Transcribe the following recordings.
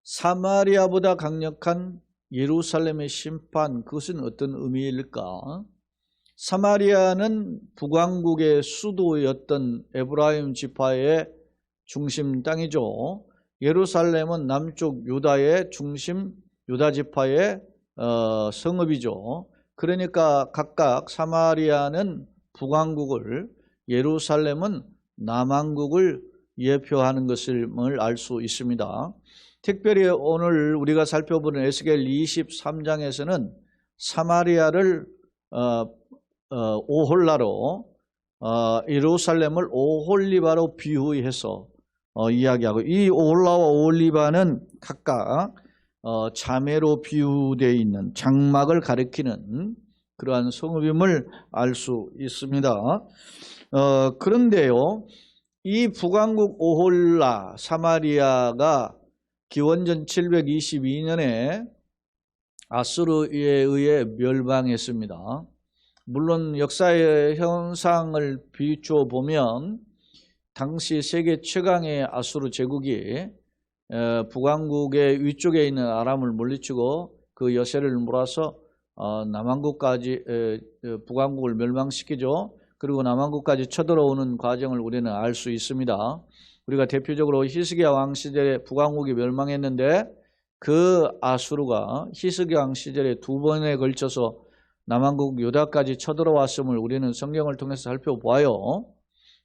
사마리아보다 강력한 예루살렘의 심판, 그것은 어떤 의미일까? 사마리아는 북왕국의 수도였던 에브라임 지파의 중심 땅이죠. 예루살렘은 남쪽 유다의 중심 유다 지파의 성읍이죠. 그러니까 각각 사마리아는 북왕국을, 예루살렘은 남왕국을 예표하는 것을 알 수 있습니다. 특별히 오늘 우리가 살펴보는 에스겔 23장에서는 사마리아를 오홀라로, 예루살렘을 오홀리바로 비유해서 이야기하고, 이 오홀라와 오홀리바는 각각 자매로 비유되어 있는 장막을 가리키는 그러한 성읍임을 알 수 있습니다. 그런데요, 이 북왕국 오홀라 사마리아가 기원전 722년에 아수르에 의해 멸망했습니다. 물론 역사의 현상을 비추어 보면 당시 세계 최강의 아수르 제국이 북왕국의 위쪽에 있는 아람을 물리치고 그 여세를 몰아서 남왕국까지, 북왕국을 멸망시키죠. 그리고 남왕국까지 쳐들어오는 과정을 우리는 알 수 있습니다. 우리가 대표적으로 히스기야 왕 시절에 북왕국이 멸망했는데, 그 아수르가 히스기야 왕 시절에 2번에 걸쳐서 남왕국 유다까지 쳐들어왔음을 우리는 성경을 통해서 살펴보아요.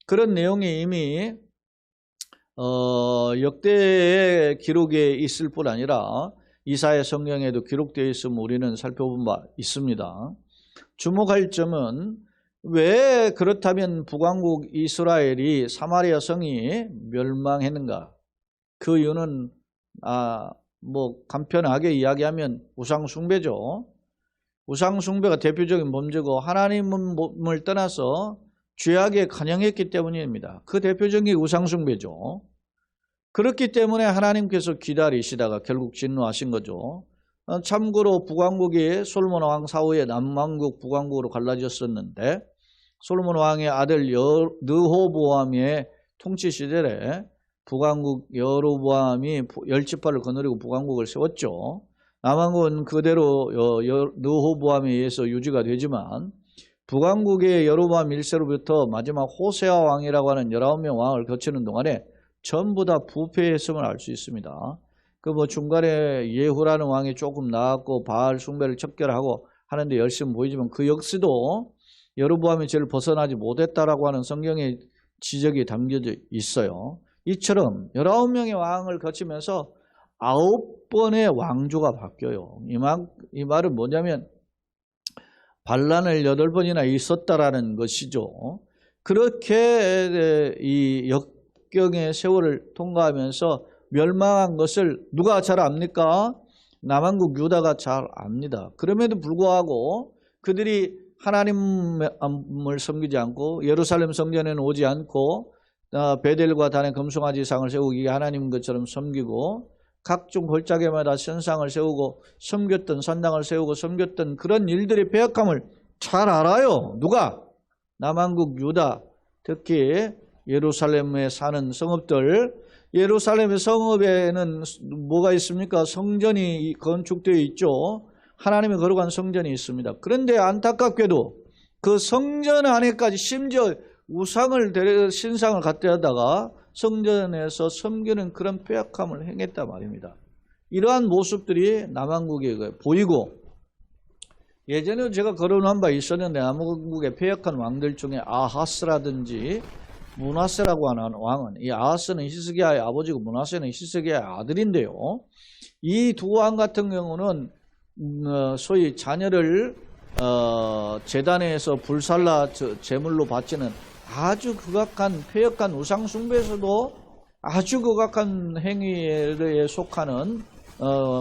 그런 내용이 이미 역대의 기록에 있을 뿐 아니라 이사야 성경에도 기록되어 있음을 우리는 살펴본 바 있습니다. 주목할 점은, 왜 그렇다면 북왕국 이스라엘이 사마리아 성이 멸망했는가? 그 이유는 간편하게 이야기하면 우상숭배죠. 우상숭배가 대표적인 범죄고 하나님을 떠나서 죄악에 관영했기 때문입니다. 그 대표적인 우상숭배죠. 그렇기 때문에 하나님께서 기다리시다가 결국 진노하신 거죠. 참고로 북왕국이 솔로몬 왕 사후에 남왕국 북왕국으로 갈라졌었는데, 솔로몬 왕의 아들 르호보암의 통치 시절에 북왕국 여로보암이 열지파를 거느리고 북왕국을 세웠죠. 남왕국은 그대로 르호보암에 의해서 유지가 되지만, 북왕국의 여로보암 1세로부터 마지막 호세아 왕이라고 하는 19명 왕을 거치는 동안에 전부 다 부패했음을 알 수 있습니다. 중간에 예후라는 왕이 조금 나왔고 바알 숭배를 척결하고 하는데 열심히 보이지만, 그 역시도 여로보암이 죄를 벗어나지 못했다라고 하는 성경의 지적이 담겨져 있어요. 이처럼 19명의 왕을 거치면서 9번의 왕조가 바뀌어요. 이 말은 뭐냐면 반란을 8번이나 있었다라는 것이죠. 그렇게 이 역경의 세월을 통과하면서 멸망한 것을 누가 잘 압니까? 남왕국 유다가 잘 압니다. 그럼에도 불구하고 그들이 하나님을 섬기지 않고 예루살렘 성전에는 오지 않고 베델과 단에 금송아지상을 세우고 이게 하나님 것처럼 섬기고 각종 골짜기마다 선상을 세우고 섬겼던, 산당을 세우고 섬겼던 그런 일들의 배역함을 잘 알아요. 누가? 남왕국 유다, 특히 예루살렘에 사는 성읍들. 예루살렘의 성읍에는 뭐가 있습니까? 성전이 건축되어 있죠. 하나님의 거룩한 성전이 있습니다. 그런데 안타깝게도 그 성전 안에까지 심지어 신상을 갖다다가 성전에서 섬기는 그런 빼앗함을 행했단 말입니다. 이러한 모습들이 남왕국에 보이고, 예전에 제가 거론한 바 있었는데 남왕국의 패역한 왕들 중에 아하스라든지 므낫세라고 하는 왕은, 이 아하스는 히스기야의 아버지고 므낫세는 히스기야의 아들인데요. 이 두 왕 같은 경우는 소위 자녀를 제단에서 불살라 제물로 바치는 아주 극악한 패역한 우상숭배에서도 아주 극악한 행위에 속하는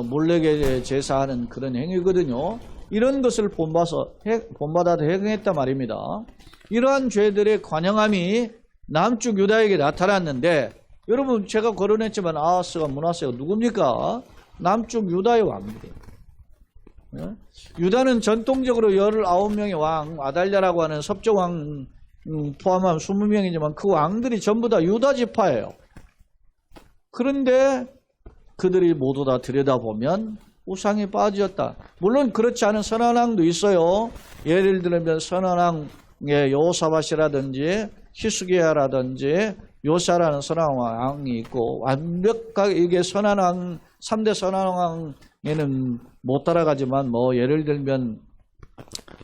몰래게 제사하는 그런 행위거든요. 이런 것을 본받아서 행했단 말입니다. 이러한 죄들의 관영함이 남쪽 유다에게 나타났는데, 여러분 제가 거론했지만 아하스가 므낫세가 누굽니까? 남쪽 유다의 왕들이에요. 유다는 전통적으로 19명의 왕, 아달랴라고 하는 섭정왕 포함하면 20명이지만 그 왕들이 전부 다 유다 지파예요. 그런데 그들이 모두 다 들여다보면 우상에 빠졌다. 물론 그렇지 않은 선한 왕도 있어요. 예를 들면 선한 왕의 여호사밧이라든지 히스기야라든지 요사라는 선한 왕이 있고, 완벽하게 이게 선한 왕, 3대 선한 왕에는 못 따라가지만, 뭐 예를 들면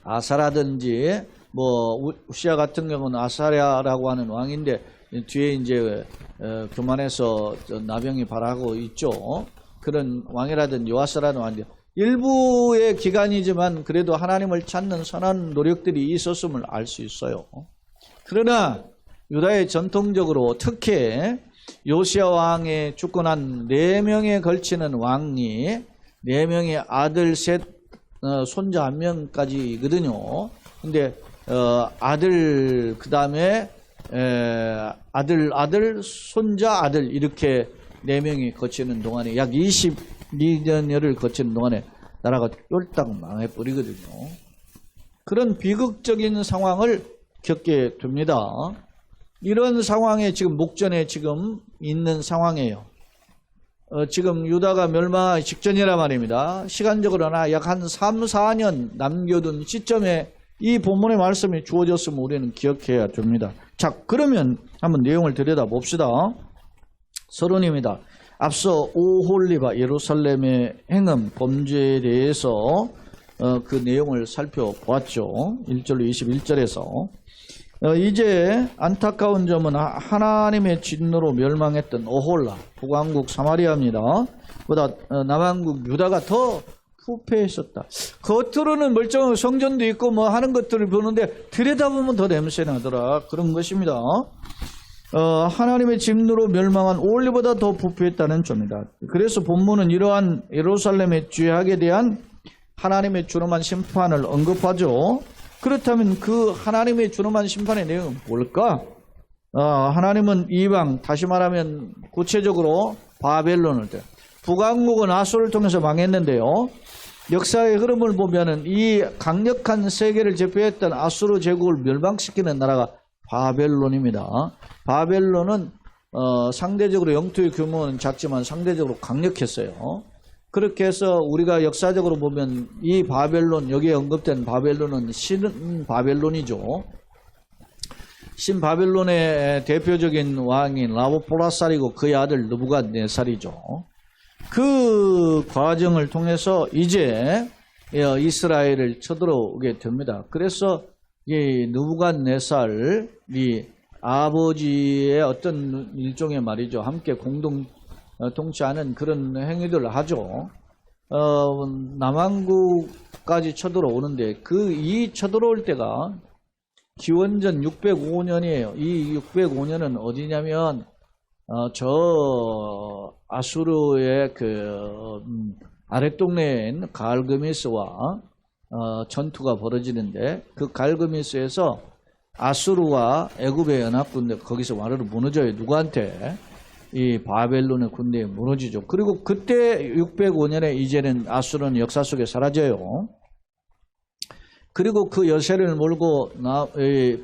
아사라든지 뭐 우시아 같은 경우는 아사랴라고 하는 왕인데 뒤에 이제 교만해서 나병이 발하고 있죠. 그런 왕이라든지 요아스라는 왕인데 일부의 기간이지만 그래도 하나님을 찾는 선한 노력들이 있었음을 알 수 있어요. 그러나 유다의 전통적으로 특히 요시아 왕에 주권한 4명에 걸치는 왕이 4명의 아들 셋, 손자 1명까지거든요. 근데 아들, 그 다음에 아들, 손자, 아들 이렇게 4명이 거치는 동안에 약 22년여를 거치는 동안에 나라가 쫄딱 망해버리거든요. 그런 비극적인 상황을 겪게 됩니다. 이런 상황에 지금 목전에 지금 있는 상황이에요. 지금 유다가 멸망하기 직전이라 말입니다. 시간적으로나 약 한 3, 4년 남겨둔 시점에 이 본문의 말씀이 주어졌음을 우리는 기억해야 됩니다. 자, 그러면 한번 내용을 들여다봅시다. 서론입니다. 앞서 오홀리바 예루살렘의 행음, 범죄에 대해서 그 내용을 살펴보았죠. 1절로 21절에서. 이제 안타까운 점은 하나님의 진노로 멸망했던 오홀라, 북왕국 사마리아입니다. 보다 남왕국 유다가 더 부패했었다. 겉으로는 멀쩡한 성전도 있고 뭐 하는 것들을 보는데 들여다보면 더 냄새나더라. 그런 것입니다. 하나님의 진노로 멸망한 오홀리보다 더 부패했다는 점이다. 그래서 본문은 이러한 예루살렘의 죄악에 대한 하나님의 준엄한 심판을 언급하죠. 그렇다면 그 하나님의 준엄한 심판의 내용은 뭘까? 하나님은 이방, 다시 말하면 구체적으로 바벨론을, 북왕국은 아수를 통해서 망했는데요. 역사의 흐름을 보면은 이 강력한 세계를 제패했던 아수르 제국을 멸망시키는 나라가 바벨론입니다. 바벨론은 상대적으로 영토의 규모는 작지만 상대적으로 강력했어요. 그렇게 해서 우리가 역사적으로 보면 이 바벨론, 여기에 언급된 바벨론은 신 바벨론이죠. 신 바벨론의 대표적인 왕인 라보폴라살이고 그의 아들 느부갓네살이죠. 그 과정을 통해서 이제 이스라엘을 쳐들어오게 됩니다. 그래서 이 느부갓네살이 아버지의 어떤 일종의 말이죠. 함께 공동 통치하는 그런 행위들을 하죠. 남왕국까지 쳐들어오는데 이 쳐들어올 때가 기원전 605년이에요. 이 605년은 어디냐면 저 아수르의 그 아랫동네인 갈그미스와 전투가 벌어지는데 그 갈그미스에서 아수르와 애굽의 연합군대 거기서 와르르 무너져요. 누구한테? 이 바벨론의 군대에 무너지죠. 그리고 그때 605년에 이제는 아수르는 역사 속에 사라져요. 그리고 그 여세를 몰고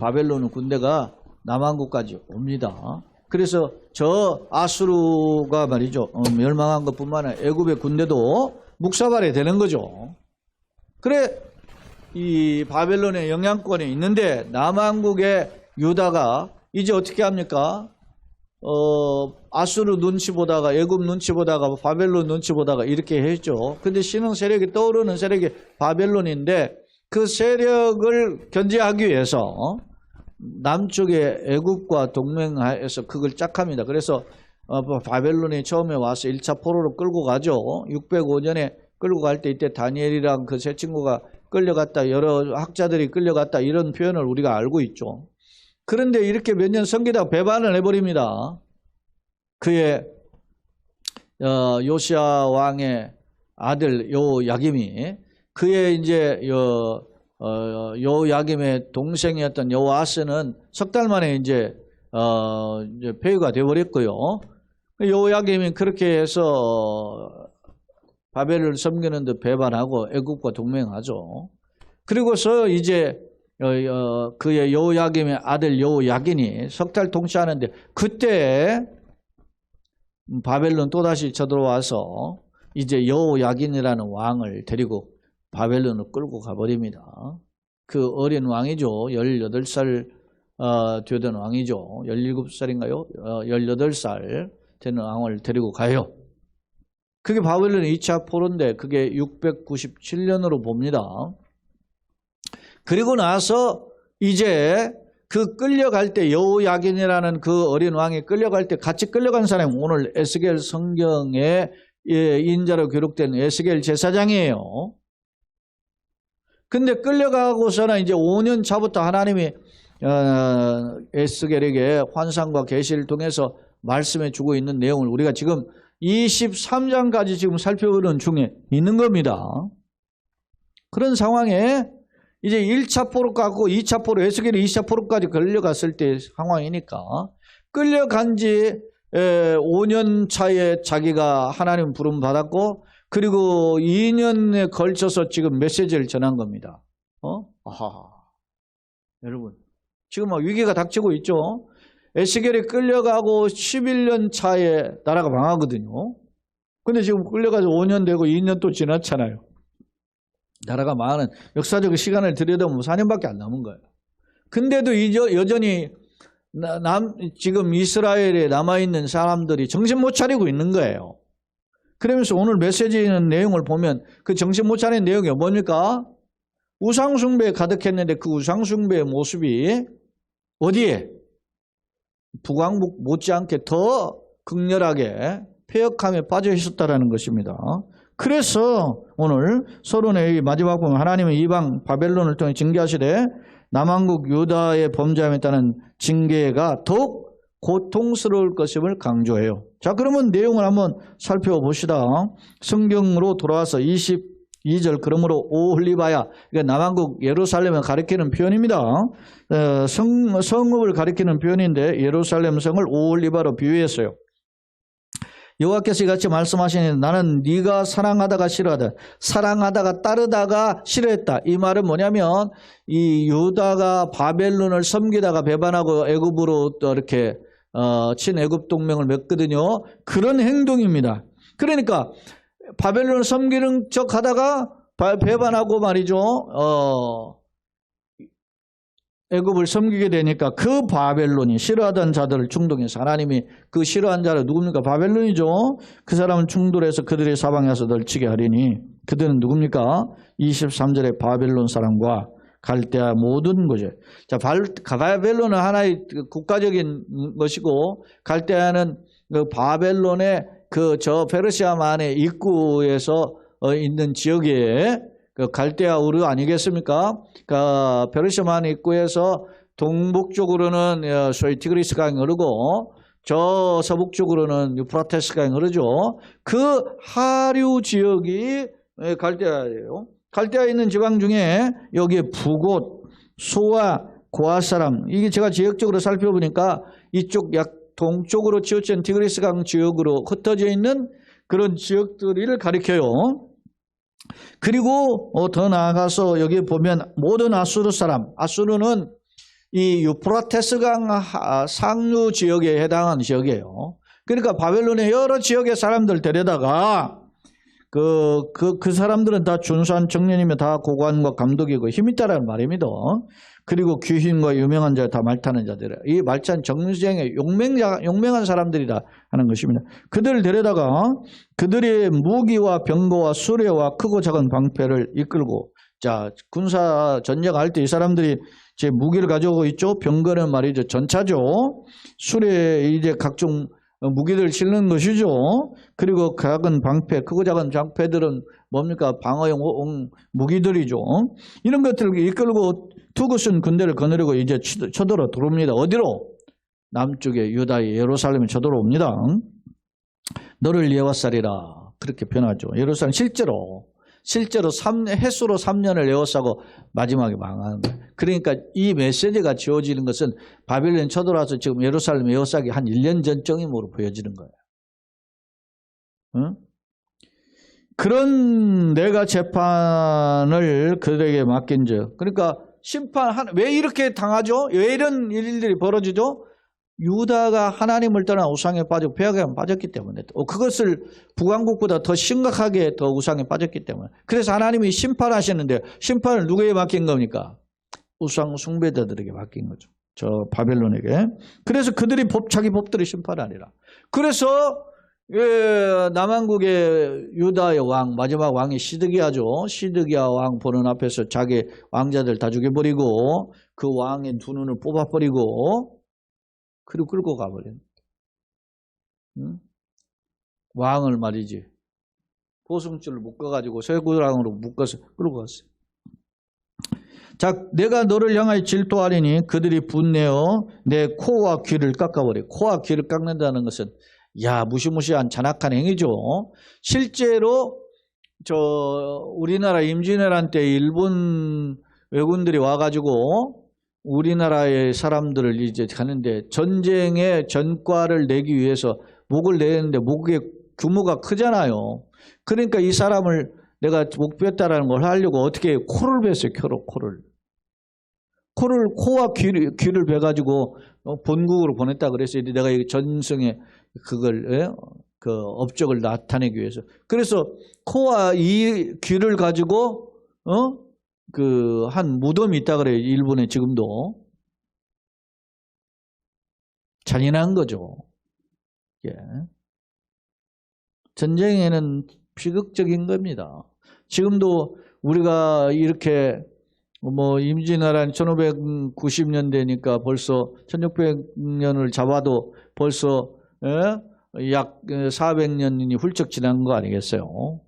바벨론 군대가 남왕국까지 옵니다. 그래서 저 아수르가 말이죠. 멸망한 것뿐만 아니라 애굽의 군대도 묵사발이 되는 거죠. 그래 이 바벨론의 영향권에 있는데 남왕국의 유다가 이제 어떻게 합니까? 아수르 눈치 보다가 애굽 눈치 보다가 바벨론 눈치 보다가 이렇게 했죠. 근데 신흥 세력이 떠오르는 세력이 바벨론인데 그 세력을 견제하기 위해서 남쪽의 애굽과 동맹해서 그걸 짝합니다. 그래서 바벨론이 처음에 와서 1차 포로로 끌고 가죠. 605년에 끌고 갈 때 이때 다니엘이랑 그 세 친구가 끌려갔다, 여러 학자들이 끌려갔다 이런 표현을 우리가 알고 있죠. 그런데 이렇게 몇 년 섬기다가 배반을 해버립니다. 그의 요시아 왕의 아들 요야김이 그의 이제 요야김의 동생이었던 요아스는 석 달 만에 이제 폐위가 되어버렸고요. 요야김이 그렇게 해서 바벨을 섬기는 데 배반하고 애국과 동맹하죠. 그리고서 이제 그의 요야김의 아들 요야긴이 석 달 통치하는데 그때 바벨론 또다시 쳐들어와서 이제 여호야긴이라는 왕을 데리고 바벨론을 끌고 가버립니다. 그 어린 왕이죠. 18살 되던 왕이죠. 17살인가요? 18살 되는 왕을 데리고 가요. 그게 바벨론의 2차 포로인데 그게 697년으로 봅니다. 그리고 나서 이제 그 끌려갈 때 여호야긴이라는 그 어린 왕이 끌려갈 때 같이 끌려간 사람이 오늘 에스겔 성경에 인자로 기록된 에스겔 제사장이에요. 근데 끌려가고서는 이제 5년 차부터 하나님이 에스겔에게 환상과 계시를 통해서 말씀해 주고 있는 내용을 우리가 지금 23장까지 지금 살펴보는 중에 있는 겁니다. 그런 상황에 이제 1차 포로 가고 2차 포로, 에스겔이 2차 포로까지 끌려갔을 때 상황이니까 끌려간 지 5년 차에 자기가 하나님 부름 받았고 그리고 2년에 걸쳐서 지금 메시지를 전한 겁니다. 아하. 여러분, 지금 막 위기가 닥치고 있죠? 에스겔이 끌려가고 11년 차에 나라가 망하거든요. 근데 지금 끌려가서 5년 되고 2년 또 지났잖아요. 나라가 망하는 역사적 시간을 들여다보면 4년밖에 안 남은 거예요. 근데도 여전히 지금 이스라엘에 남아있는 사람들이 정신 못 차리고 있는 거예요. 그러면서 오늘 메시지는 내용을 보면 그 정신 못 차리는 내용이 뭡니까? 우상숭배에 가득했는데 그 우상숭배의 모습이 어디에? 북왕국 못지않게 더 극렬하게 폐역함에 빠져 있었다는 것입니다. 그래서 오늘 서론의 마지막 부분 하나님은 이방 바벨론을 통해 징계하시되 남왕국 유다의 범죄함에 따른 징계가 더욱 고통스러울 것임을 강조해요. 자, 그러면 내용을 한번 살펴봅시다. 성경으로 돌아와서 22절 그러므로 오홀리바야, 그러니까 남왕국 예루살렘을 가리키는 표현입니다. 성읍을 가리키는 표현인데 예루살렘 성을 오홀리바로 비유했어요. 여호와께서 이같이 말씀하시니 나는 네가 사랑하다가 싫어하다, 사랑하다가 따르다가 싫어했다. 이 말은 뭐냐면 이 유다가 바벨론을 섬기다가 배반하고 애굽으로 또 이렇게 친애굽 동맹을 맺거든요. 그런 행동입니다. 그러니까 바벨론을 섬기는 척 하다가 배반하고 말이죠. 애굽을 섬기게 되니까 그 바벨론이 싫어하던 자들을 충동해서 하나님이 그 싫어한 자를 누굽니까? 바벨론이죠. 그 사람을 충돌해서 그들의 사방에서 널치게 하리니 그들은 누굽니까? 23절에 바벨론 사람과 갈대아 모든 곳에. 자, 바벨론은 하나의 국가적인 것이고 갈대아는 그 바벨론의 그 저 페르시아만의 입구에서 있는 지역에 그 갈대아 우르 아니겠습니까? 그 페르시아만 입구에서 동북쪽으로는 소위 티그리스 강이 흐르고 저 서북쪽으로는 유프라테스 강이 흐르죠. 그 하류 지역이 갈대아예요. 갈대아에 있는 지방 중에 여기에 북옷, 소아, 고아 사람, 이게 제가 지역적으로 살펴보니까 이쪽 약 동쪽으로 치우친 티그리스 강 지역으로 흩어져 있는 그런 지역들을 가리켜요. 그리고 더 나아가서 여기 보면 모든 아수르 사람, 아수르는 이 유프라테스 강 상류 지역에 해당하는 지역이에요. 그러니까 바벨론의 여러 지역의 사람들 데려다가 그 사람들은 다 준수한 청년이며 다 고관과 감독이고 힘이 있다라는 말입니다. 그리고 귀신과 유명한 자 다 말타는 자들, 이 말찬 정쟁의 용맹한 사람들이다 하는 것입니다. 그들을 데려다가 그들의 무기와 병거와 수레와 크고 작은 방패를 이끌고, 자, 군사 전쟁할 때 이 사람들이 제 무기를 가지고 있죠. 병거는 말이죠, 전차죠. 수레 이제 각종 무기들 실는 것이죠. 그리고 작은 방패, 크고 작은 방패들은 뭡니까? 방어용 무기들이죠. 이런 것들을 이끌고 투구슨 군대를 거느리고 이제 쳐들어 들어옵니다. 어디로? 남쪽에 유다의 예루살렘에 쳐들어옵니다. 너를 예워싸리라, 그렇게 표현하죠. 예루살렘 실제로 횟수로 3년을 에워싸고 마지막에 망하는 거예요. 그러니까 이 메시지가 지어지는 것은 바벨론에 쳐들어와서 지금 예루살렘 에워싸기 한 1년 전쯤으로 보여지는 거예요. 응? 그런 내가 재판을 그들에게 맡긴 적. 그러니까 왜 이렇게 당하죠? 왜 이런 일들이 벌어지죠? 유다가 하나님을 떠나 우상에 빠지고 배역에 빠졌기 때문에 그것을 북왕국보다 더 심각하게 더 우상에 빠졌기 때문에 그래서 하나님이 심판하시는데 심판을 누구에게 맡긴 겁니까? 우상 숭배자들에게 맡긴 거죠. 저 바벨론에게. 그래서 그들이 자기 법대로 심판하리라. 그래서 남왕국의 유다의 왕 마지막 왕이 시드기야죠. 시드기야 왕 보는 앞에서 자기 왕자들 다 죽여버리고 그 왕의 두 눈을 뽑아버리고 그리고 끌고 가버린. 응? 왕을 말이지. 보승줄을 묶어가지고 쇠구랑으로 묶어서 끌고 갔어요. 자, 내가 너를 향하여 질투하리니 그들이 분내어 내 코와 귀를 깎아버려. 코와 귀를 깎는다는 것은 무시무시한 잔악한 행위죠. 실제로 우리나라 임진왜란 때 일본 왜군들이 와가지고 우리나라의 사람들을 이제 가는데 전쟁의 전과를 내기 위해서 목을 내는데 목의 규모가 크잖아요. 그러니까 이 사람을 내가 목 뺐다라는 걸 하려고 어떻게 코를 뺐어요. 코와 귀를 베가지고 본국으로 보냈다 그랬어요. 내가 이 전승의 그걸 그 업적을 나타내기 위해서. 그래서 코와 이 귀를 가지고 그 한 무덤이 있다 그래요. 일본에 지금도. 잔인한 거죠. 예. 전쟁에는 비극적인 겁니다. 지금도 우리가 이렇게 임진왜란 1590년대니까 벌써 1600년을 잡아도 벌써 약 400년이 훌쩍 지난 거 아니겠어요?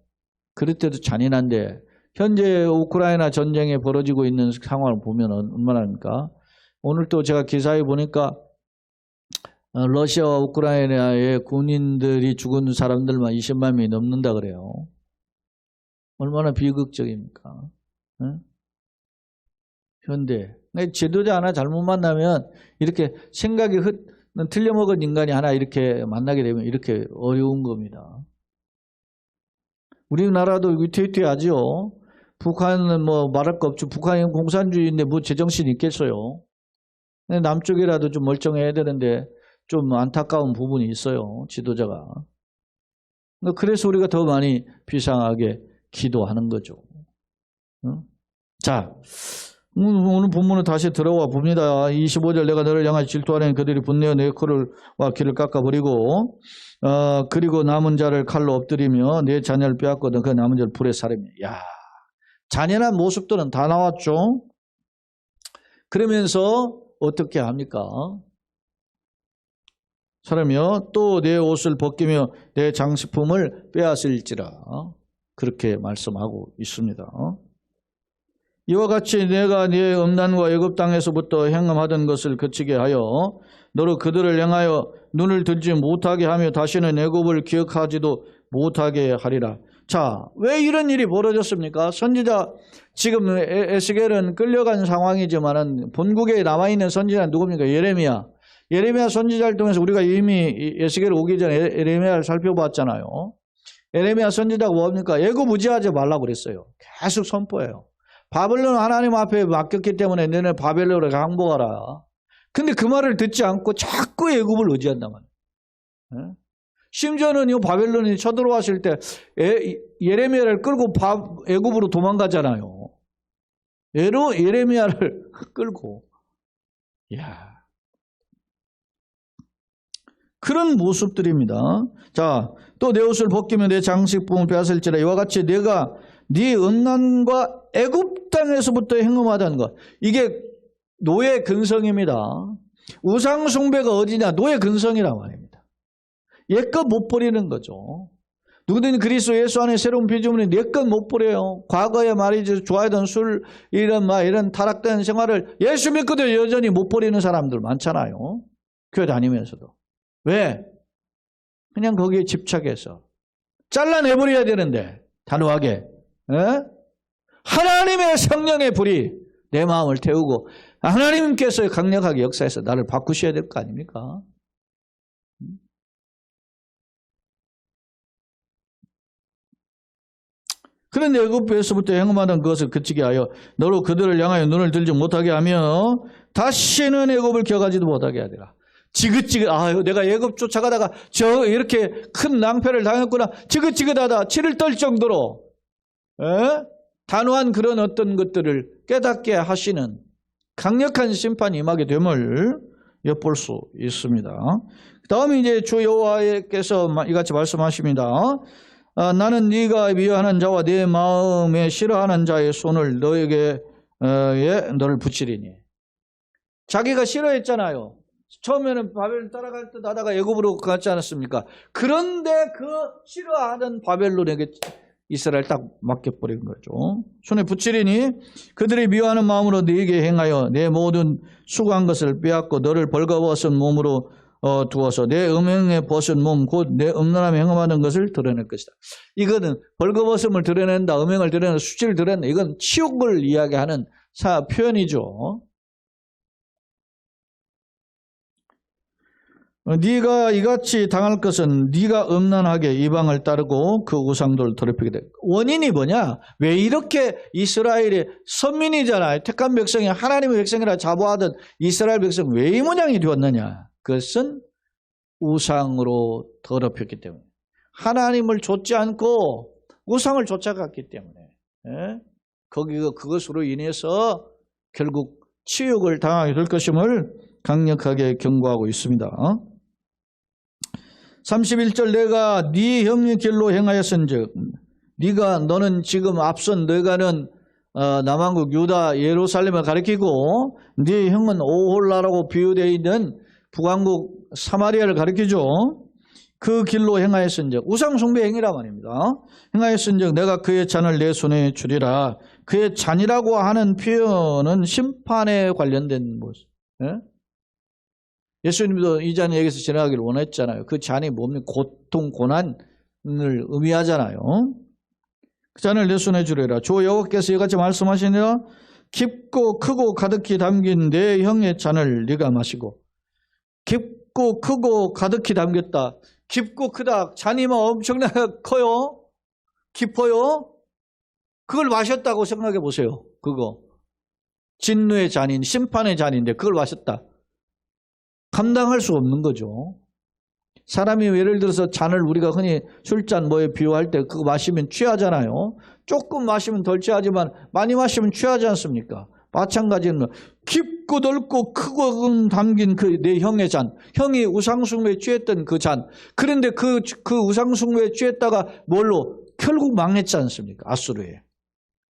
그럴 때도 잔인한데 현재 우크라이나 전쟁에 벌어지고 있는 상황을 보면 얼마나입니까? 오늘 또 제가 기사에 보니까 러시아와 우크라이나의 군인들이 죽은 사람들만 20만 명이 넘는다 그래요. 얼마나 비극적입니까? 현대. 지도자 하나 잘못 만나면 이렇게 생각이 틀려먹은 인간이 하나 이렇게 만나게 되면 이렇게 어려운 겁니다. 우리나라도 위태위태하죠. 북한은 말할 거 없죠. 북한은 공산주의인데 제정신이 있겠어요. 남쪽이라도 좀 멀쩡해야 되는데 좀 안타까운 부분이 있어요. 지도자가. 그래서 우리가 더 많이 비상하게 기도하는 거죠. 자, 오늘 본문을 다시 들어와 봅니다. 25절 내가 너를 향하여 질투하려니 그들이 분내어 내 코와 귀를 깎아버리고 그리고 남은 자를 칼로 엎드리며 내 자녀를 빼앗거든 그 남은 자를 불에 사르며. 잔인한 모습들은 다 나왔죠. 그러면서 어떻게 합니까? 사르며 또 내 옷을 벗기며 내 장식품을 빼앗을지라. 그렇게 말씀하고 있습니다. 이와 같이 내가 네 음란과 애굽 땅에서부터 행함하던 것을 그치게 하여 너로 그들을 향하여 눈을 들지 못하게 하며 다시는 애굽을 기억하지도 못하게 하리라. 자, 왜 이런 일이 벌어졌습니까? 선지자 지금 에스겔은 끌려간 상황이지만은 본국에 남아있는 선지자는 누굽니까? 예레미야. 예레미야 선지자를 통해서 우리가 이미 에스겔 오기 전에 예레미야를 살펴봤잖아요. 예레미야 선지자가 뭡니까? 애굽 의지하지 말라고 그랬어요. 계속 선포해요. 바벨론 하나님 앞에 맡겼기 때문에 너네 바벨론에 항복하라. 근데 그 말을 듣지 않고 자꾸 애굽을 의지한단 말이에요. 심지어는 이 바벨론이 쳐들어왔을 때 예레미야를 끌고 애굽으로 도망가잖아요. 예레미야를 끌고. 그런 모습들입니다. 자, 또 내 옷을 벗기면 내 장식품을 빼앗을지라. 이와 같이 내가 네 음란과 애굽 땅에서부터 행음하던 것. 이게 노예 근성입니다. 우상 숭배가 어디냐? 노예 근성이란 말입니다. 옛것 못 버리는 거죠. 누구든 그리스도 예수 안에 새로운 피조물이 옛것 못 버려요. 과거에 말이죠. 좋아하던 술, 이런 타락된 생활을 예수 믿고도 여전히 못 버리는 사람들 많잖아요. 교회 다니면서도. 왜? 그냥 거기에 집착해서. 잘라내버려야 되는데, 단호하게. 하나님의 성령의 불이 내 마음을 태우고 하나님께서 강력하게 역사해서 나를 바꾸셔야 될 거 아닙니까? 그런데 애굽에서부터 행음하던 그것을 그치게 하여 너로 그들을 향하여 눈을 들지 못하게 하며 다시는 애굽을 기억하지도 못하게 하리라. 지긋지긋, 아유, 내가 애굽 쫓아가다가 이렇게 큰 낭패를 당했구나. 지긋지긋하다. 치를 떨 정도로, 단호한 그런 어떤 것들을 깨닫게 하시는 강력한 심판이 임하게 됨을 엿볼 수 있습니다. 다음에 이제 주 여호와께서 이같이 말씀하십니다. 나는 네가 미워하는 자와 네 마음에 싫어하는 자의 손을 너에게 너를 붙이리니. 자기가 싫어했잖아요. 처음에는 바벨론 따라갈 듯 하다가 애굽으로 갔지 않았습니까? 그런데 그 싫어하는 바벨론에게 이스라엘 딱 맡겨버린 거죠. 손에 붙이리니 그들이 미워하는 마음으로 네게 행하여 내 모든 수고한 것을 빼앗고 너를 벌거벗은 몸으로 두어서 내 음행에 벗은 몸 곧 내 음란함에 행함하는 것을 드러낼 것이다. 이거는 벌거벗음을 드러낸다, 음행을 드러낸다, 수치를 드러낸다. 이건 치욕을 이야기하는 표현이죠. 네가 이같이 당할 것은 네가 음란하게 이방을 따르고 그 우상들을 더럽히게 돼. 원인이 뭐냐? 왜 이렇게 이스라엘이 선민이잖아요. 택한 백성이 하나님의 백성이라 자부하던 이스라엘 백성 왜 이 모양이 되었느냐? 그것은 우상으로 더럽혔기 때문에. 하나님을 좇지 않고 우상을 쫓아갔기 때문에. 그것으로 인해서 결국 치욕을 당하게 될 것임을 강력하게 경고하고 있습니다. 31절 내가 네 형의 길로 행하였은즉 너는 지금 앞선 너가는 남왕국 유다 예루살렘을 가리키고 네 형은 오홀라라고 비유되어 있는 북왕국 사마리아를 가리키죠. 그 길로 행하였은즉 우상 숭배 행위라 말입니다. 행하였은즉 내가 그의 잔을 내 손에 주리라. 그의 잔이라고 하는 표현은 심판에 관련된 모습. 예수님도 이 잔 여기서 지나가기를 원했잖아요. 그 잔이 뭡니까? 고통, 고난을 의미하잖아요. 그 잔을 내 손에 주리라. 주 여호와께서 이같이 말씀하시니라. 깊고 크고 가득히 담긴 내 형의 잔을 네가 마시고. 깊고 크고 가득히 담겼다. 깊고 크다. 잔이 막 엄청나게 커요. 깊어요. 그걸 마셨다고 생각해 보세요. 그거. 진노의 잔인, 심판의 잔인데 그걸 마셨다. 감당할 수 없는 거죠. 사람이 예를 들어서 잔을 우리가 흔히 술잔 뭐에 비유할 때 그거 마시면 취하잖아요. 조금 마시면 덜 취하지만 많이 마시면 취하지 않습니까? 마찬가지로 깊고 넓고 크고 담긴 그 내 형의 잔. 형이 우상숭배에 취했던 그 잔. 그런데 그 우상숭배에 취했다가 뭘로? 결국 망했지 않습니까? 아수르에.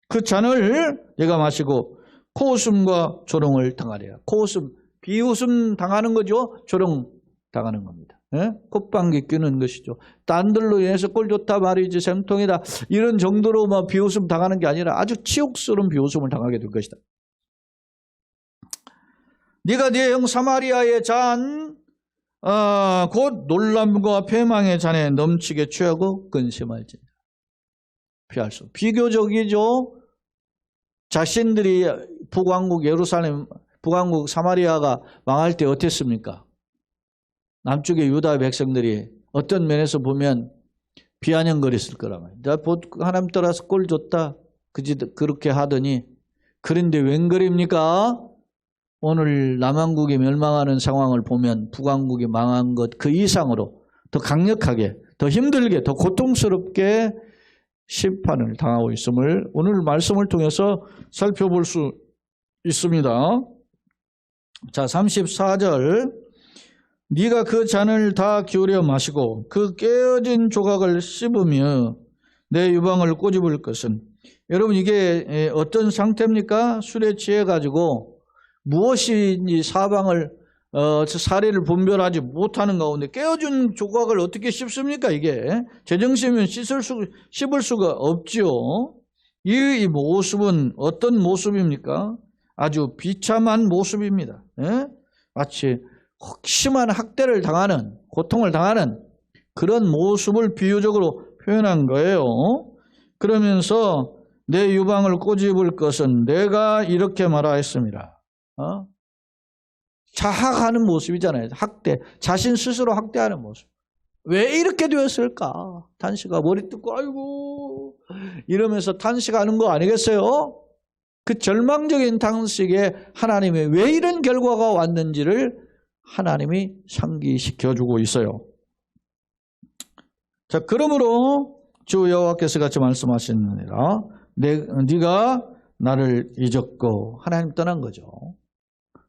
그 잔을 내가 마시고 코웃음과 조롱을 당하리라. 코웃음, 비웃음 당하는 거죠. 조롱 당하는 겁니다. 콧방귀 뀌는 것이죠. 딴들로 인해서 꼴 좋다 말이지 샘통이다. 이런 정도로 막 비웃음 당하는 게 아니라 아주 치욕스러운 비웃음을 당하게 될 것이다. 네가 네 형 사마리아의 잔, 곧 놀람과 패망의 잔에 넘치게 취하고 근심할지니라. 피할 수. 비교적이죠. 자신들이 북왕국 예루살렘, 북왕국 사마리아가 망할 때 어땠습니까? 남쪽의 유다 백성들이 어떤 면에서 보면 비아냥거렸을 거란 말이에요. 하나님 따라서 꼴 좋다. 그렇게 하더니 그런데 웬 그립니까? 오늘 남왕국이 멸망하는 상황을 보면 북왕국이 망한 것 그 이상으로 더 강력하게, 더 힘들게, 더 고통스럽게 심판을 당하고 있음을 오늘 말씀을 통해서 살펴볼 수 있습니다. 자, 34절 네가 그 잔을 다 기울여 마시고 그 깨어진 조각을 씹으며 내 유방을 꼬집을 것은 여러분 이게 어떤 상태입니까? 술에 취해가지고 무엇인지 사례를 분별하지 못하는 가운데 깨어진 조각을 어떻게 씹습니까? 이게 제정신이면 씹을 수가 없죠. 이 모습은 어떤 모습입니까? 아주 비참한 모습입니다. 마치 심한 학대를 당하는, 고통을 당하는 그런 모습을 비유적으로 표현한 거예요. 그러면서 내 유방을 꼬집을 것은 내가 이렇게 말하였습니다. 자학하는 모습이잖아요. 학대, 자신 스스로 학대하는 모습. 왜 이렇게 되었을까? 탄식아 머리 뜯고 아이고 이러면서 탄식하는 거 아니겠어요? 그 절망적인 탄식에 하나님이 왜 이런 결과가 왔는지를 하나님이 상기시켜주고 있어요. 자, 그러므로 주 여호와께서 같이 말씀하시느니라 네가 나를 잊었고, 하나님 떠난 거죠.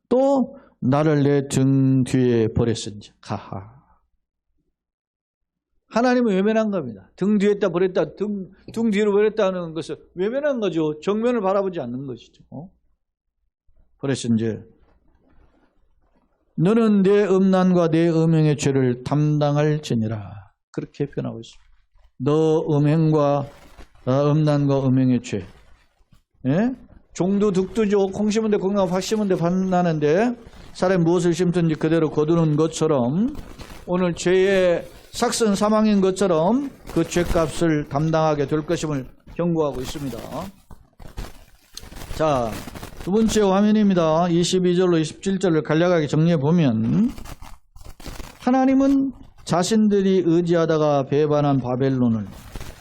또 나를 내 등 뒤에 버렸은지 하하. 하나님은 외면한 겁니다. 등 뒤에다 버렸다, 등 뒤로 버렸다는 것은 외면한 거죠. 정면을 바라보지 않는 것이죠. 버렸은지 너는 내 음란과 내 음행의 죄를 담당할지니라. 그렇게 표현하고 있습니다. 너 음행과 음란과 음행의 죄. 예? 종도 득두죠. 콩 심은 데 콩나고 팥 심은 데 팥 나는데 사람이 무엇을 심든지 그대로 거두는 것처럼 오늘 죄의 삭슨 사망인 것처럼 그 죄값을 담당하게 될 것임을 경고하고 있습니다. 자, 두 번째 화면입니다. 22절로 27절을 간략하게 정리해 보면 하나님은 자신들이 의지하다가 배반한 바벨론을,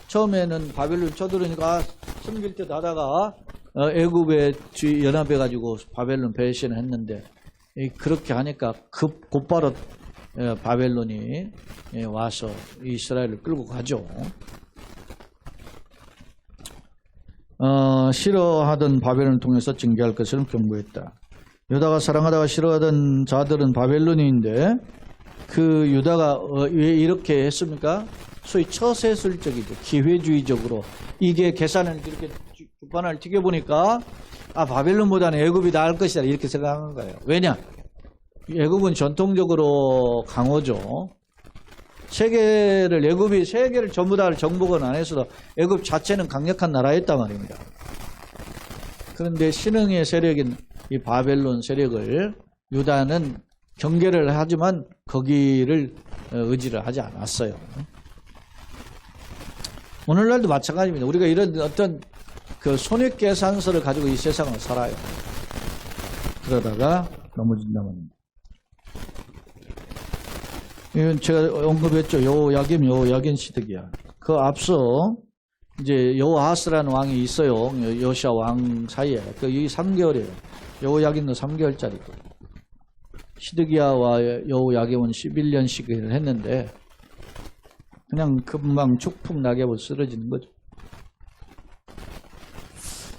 처음에는 바벨론 쳐들으니까 섬길 듯 하다가 애굽에 연합해가지고 바벨론 배신을 했는데, 그렇게 하니까 곧바로 바벨론이 와서 이스라엘을 끌고 가죠. 싫어하던 바벨론을 통해서 징계할 것을 경고했다. 유다가 사랑하다가 싫어하던 자들은 바벨론인데 그 유다가 왜 이렇게 했습니까? 소위 처세술적이죠. 기회주의적으로 이게 계산을 이렇게 주판을 튀겨보니까 바벨론보다는 애굽이 나을 것이다 이렇게 생각한 거예요. 왜냐? 애굽은 전통적으로 강호죠. 애굽이 세계를 전부 다 정복은 안 했어도 애굽 자체는 강력한 나라였단 말입니다. 그런데 신흥의 세력인 이 바벨론 세력을 유다는 경계를 하지만 거기를 의지를 하지 않았어요. 오늘날도 마찬가지입니다. 우리가 이런 어떤 그 손익계산서를 가지고 이 세상을 살아요. 그러다가 넘어진단 말입니다. 이건 제가 언급했죠. 여호야김 시드기야. 그 앞서 이제 여호아하스라는 왕이 있어요. 요시아 왕 사이에. 이 3개월이에요. 여호야김도 3개월짜리고. 시드기야와 여호야김은 11년씩을 했는데 그냥 금방 축풍 낙엽으로 쓰러지는 거죠.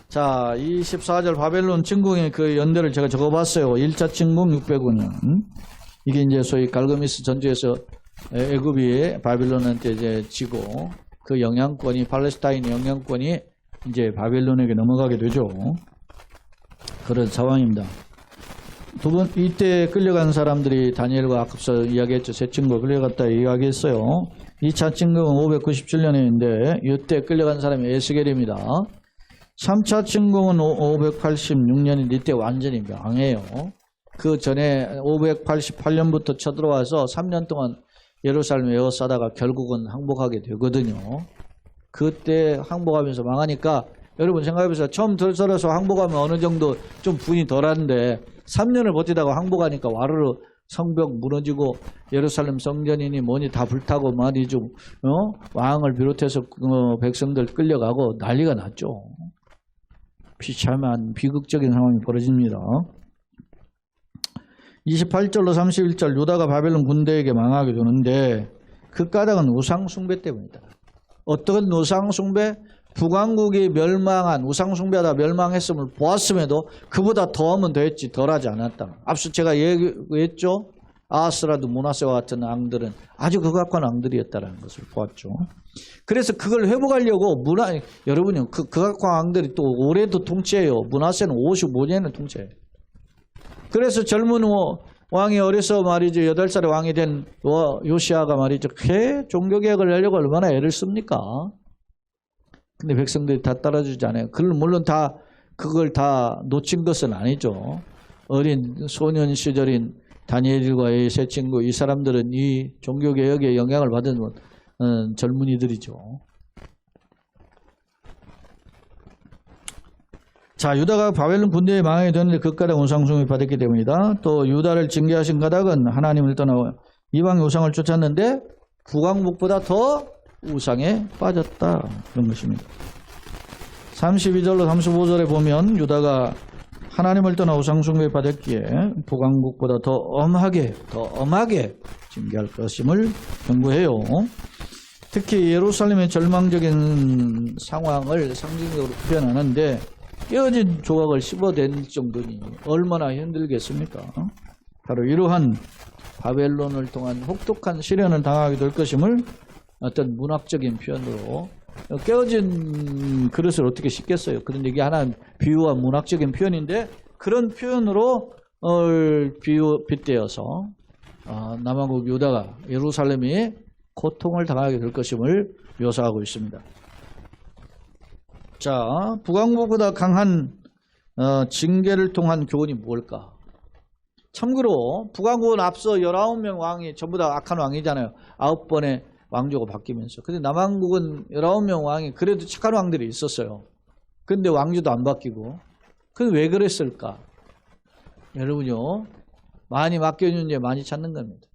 자, 24절 바벨론 침공의 그 연대를 제가 적어봤어요. 1차 침공 605년. 이게 이제 소위 갈그미스 전투에서 애굽이 바벨론한테 이제 지고 그 영향권이, 팔레스타인 영향권이 이제 바벨론에게 넘어가게 되죠. 그런 상황입니다. 이때 끌려간 사람들이 다니엘과 앞서 이야기했죠. 세 친구가 끌려갔다 이야기했어요. 2차 침공은 597년인데 이때 끌려간 사람이 에스겔입니다. 3차 침공은 586년인데 이때 완전히 망해요. 그 전에 588년부터 쳐들어와서 3년 동안 예루살렘에 에워싸다가 결국은 항복하게 되거든요. 그때 항복하면서 망하니까 여러분 생각해보세요. 처음 들어서 항복하면 어느 정도 좀 분이 덜한데 3년을 버티다가 항복하니까 와르르 성벽 무너지고 예루살렘 성전이니 뭐니 다 불타고 말이죠. 왕을 비롯해서 백성들 끌려가고 난리가 났죠. 비참한 비극적인 상황이 벌어집니다. 28절로 31절 유다가 바벨론 군대에게 망하게 되는데 그 까닭은 우상숭배 때문이다. 어떤 우상숭배? 북왕국이 멸망한, 우상숭배하다 멸망했음을 보았음에도 그보다 더하면 더했지 덜하지 않았다. 앞서 제가 얘기했죠. 아하스라도 므낫세와 같은 왕들은 아주 극악한 왕들이었다는 것을 보았죠. 그래서 그걸 회복하려고 여러분이 그 극악한 왕들이 또 올해도 통치해요. 므낫세는 55년을 통치해요. 그래서 젊은 왕이 어려서 말이죠. 8살에 왕이 된 요시아가 말이죠. 종교개혁을 하려고 얼마나 애를 씁니까? 근데 백성들이 다 따라주지 않아요. 물론 그걸 다 놓친 것은 아니죠. 어린 소년 시절인 다니엘과의 세 친구, 이 사람들은 이 종교개혁의 영향을 받은 젊은이들이죠. 자, 유다가 바벨론 군대에 망하게 되는데 그 까닭 우상숭배 받았기 때문이다. 또 유다를 징계하신 까닭은 하나님을 떠나고 이방의 우상을 쫓았는데 북왕국보다 더 우상에 빠졌다. 그런 것입니다. 32절로 35절에 보면 유다가 하나님을 떠나 우상숭배 받았기에 북왕국보다 더 엄하게 징계할 것임을 경고해요. 특히 예루살렘의 절망적인 상황을 상징적으로 표현하는데 깨어진 조각을 씹어댈 정도니 얼마나 힘들겠습니까? 바로 이러한 바벨론을 통한 혹독한 시련을 당하게 될 것임을 어떤 문학적인 표현으로, 깨어진 그릇을 어떻게 씻겠어요? 그런데 이게 하나 비유와 문학적인 표현인데 그런 표현으로 빗대어서 남왕국 유다가, 예루살렘이 고통을 당하게 될 것임을 묘사하고 있습니다. 자, 북왕국보다 강한 징계를 통한 교훈이 무엇일까? 참고로 북왕국은 앞서 19명 왕이 전부 다 악한 왕이잖아요. 9번의 왕조가 바뀌면서. 근데 남왕국은 19명 왕이 그래도 착한 왕들이 있었어요. 근데 왕조도 안 바뀌고. 그게 왜 그랬을까? 여러분요, 많이 맡겨준 죄 많이 찾는 겁니다.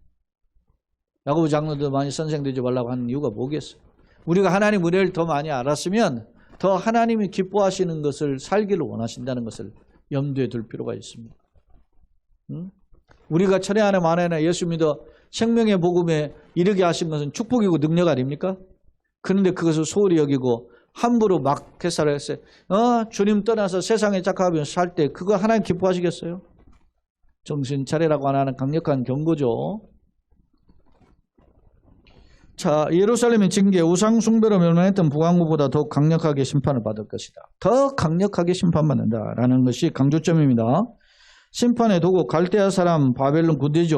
야고보 장로도 많이 선생되지 말라고 하는 이유가 뭐겠어요? 우리가 하나님 은혜를 더 많이 알았으면 더 하나님이 기뻐하시는 것을 살기를 원하신다는 것을 염두에 둘 필요가 있습니다. 우리가 천의 하나 만에 하나 예수 믿어 생명의 복음에 이르게 하신 것은 축복이고 능력 아닙니까? 그런데 그것을 소홀히 여기고 함부로 막 해살을 했어요. 주님 떠나서 세상에 착각하면서 살 때 그거 하나님 기뻐하시겠어요? 정신 차리라고 하는 강력한 경고죠. 자, 예루살렘의 징계, 우상 숭배로 멸망했던 북왕국보다 더 강력하게 심판을 받을 것이다. 더 강력하게 심판받는다라는 것이 강조점입니다. 심판의 도구, 갈대아 사람 바벨론 군대죠.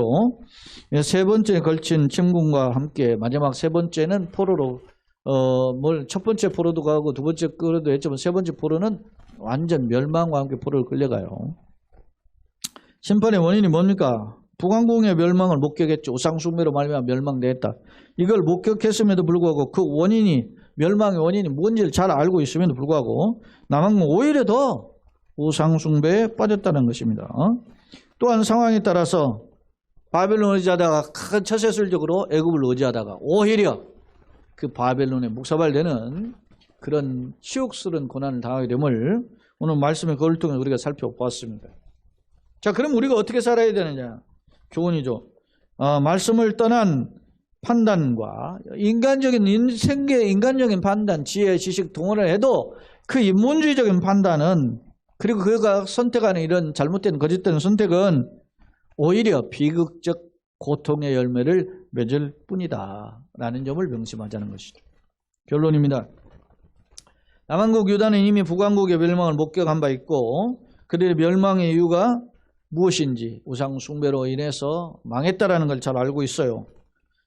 세 번째에 걸친 침공과 함께 마지막 세 번째는 포로로, 첫 번째 포로도 가고 두 번째 포로도 했지만 세 번째 포로는 완전 멸망과 함께 포로를 끌려가요. 심판의 원인이 뭡니까? 북왕국의 멸망을 목격했죠. 우상숭배로 말미암아 멸망되었다. 이걸 목격했음에도 불구하고 그 원인이, 멸망의 원인이 뭔지를 잘 알고 있음에도 불구하고 남왕국은 오히려 더 우상숭배에 빠졌다는 것입니다. 또한 상황에 따라서 바벨론을 의지하다가 큰 처세술적으로 애굽을 의지하다가 오히려 그 바벨론에 묵사발되는 그런 치욕스러운 고난을 당하게 됨을 오늘 말씀의 거울을 통해 우리가 살펴보았습니다. 자, 그럼 우리가 어떻게 살아야 되느냐? 교훈이죠. 말씀을 떠난 판단과 인간적인 인간적인 판단, 지혜, 지식 동원을 해도 그 인본주의적인 판단은, 그리고 그가 선택하는 이런 잘못된 거짓된 선택은 오히려 비극적 고통의 열매를 맺을 뿐이다 라는 점을 명심하자는 것이죠. 결론입니다. 남왕국 유다는 이미 북왕국의 멸망을 목격한 바 있고 그들의 멸망의 이유가 무엇인지 우상 숭배로 인해서 망했다라는 걸 잘 알고 있어요.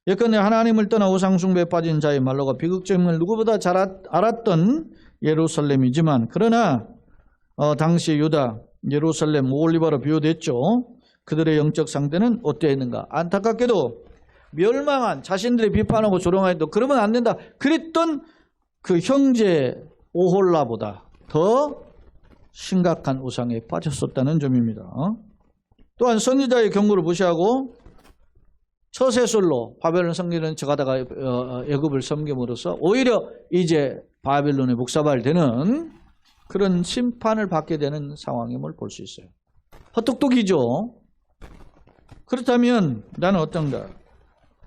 예컨대 하나님을 떠나 우상 숭배에 빠진 자의 말로가 비극적인 걸 누구보다 잘 알았던 예루살렘이지만, 그러나 당시 유다, 예루살렘, 올리바로 비유됐죠. 그들의 영적 상태는 어떠했는가? 안타깝게도 멸망한, 자신들이 비판하고 조롱하였던, 그러면 안 된다 그랬던 그 형제 오홀라보다 더 심각한 우상에 빠졌었다는 점입니다. 또한 선지자의 경고를 무시하고 처세술로 바벨론 성기는 져가다가 애굽을 섬김으로써 오히려 이제 바벨론에 묵사발되는 그런 심판을 받게 되는 상황임을 볼 수 있어요. 헛똑똑이죠. 그렇다면 나는 어떤가?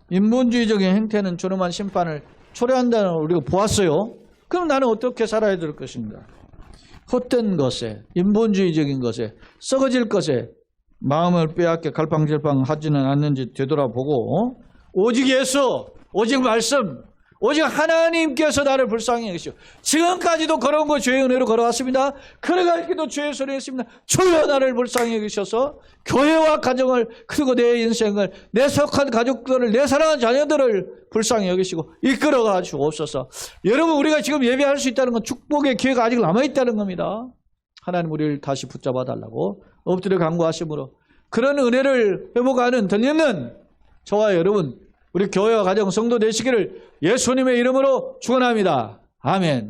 인본주의적인 행태는 저렴한 심판을 초래한다는 걸 우리가 보았어요. 그럼 나는 어떻게 살아야 될 것인가? 헛된 것에, 인본주의적인 것에, 썩어질 것에 마음을 빼앗겨 갈팡질팡하지는 않는지 되돌아보고 오직 예수, 오직 말씀, 오직 하나님께서 나를 불쌍히 여기시오. 지금까지도 걸어온 거 주의 은혜로 걸어왔습니다. 걸어갈 길도 주의 손에 있습니다. 주여 나를 불쌍히 여기셔서 교회와 가정을, 그리고 내 인생을, 내 속한 가족들을, 내 사랑하는 자녀들을 불쌍히 여기시고 이끌어가 주옵소서. 여러분, 우리가 지금 예배할 수 있다는 건 축복의 기회가 아직 남아있다는 겁니다. 하나님 우리를 다시 붙잡아 달라고 엎드려 간구하심으로 그런 은혜를 회복하는 덧입는 저와 여러분, 우리 교회와 가정 성도 되시기를 예수님의 이름으로 축원합니다. 아멘.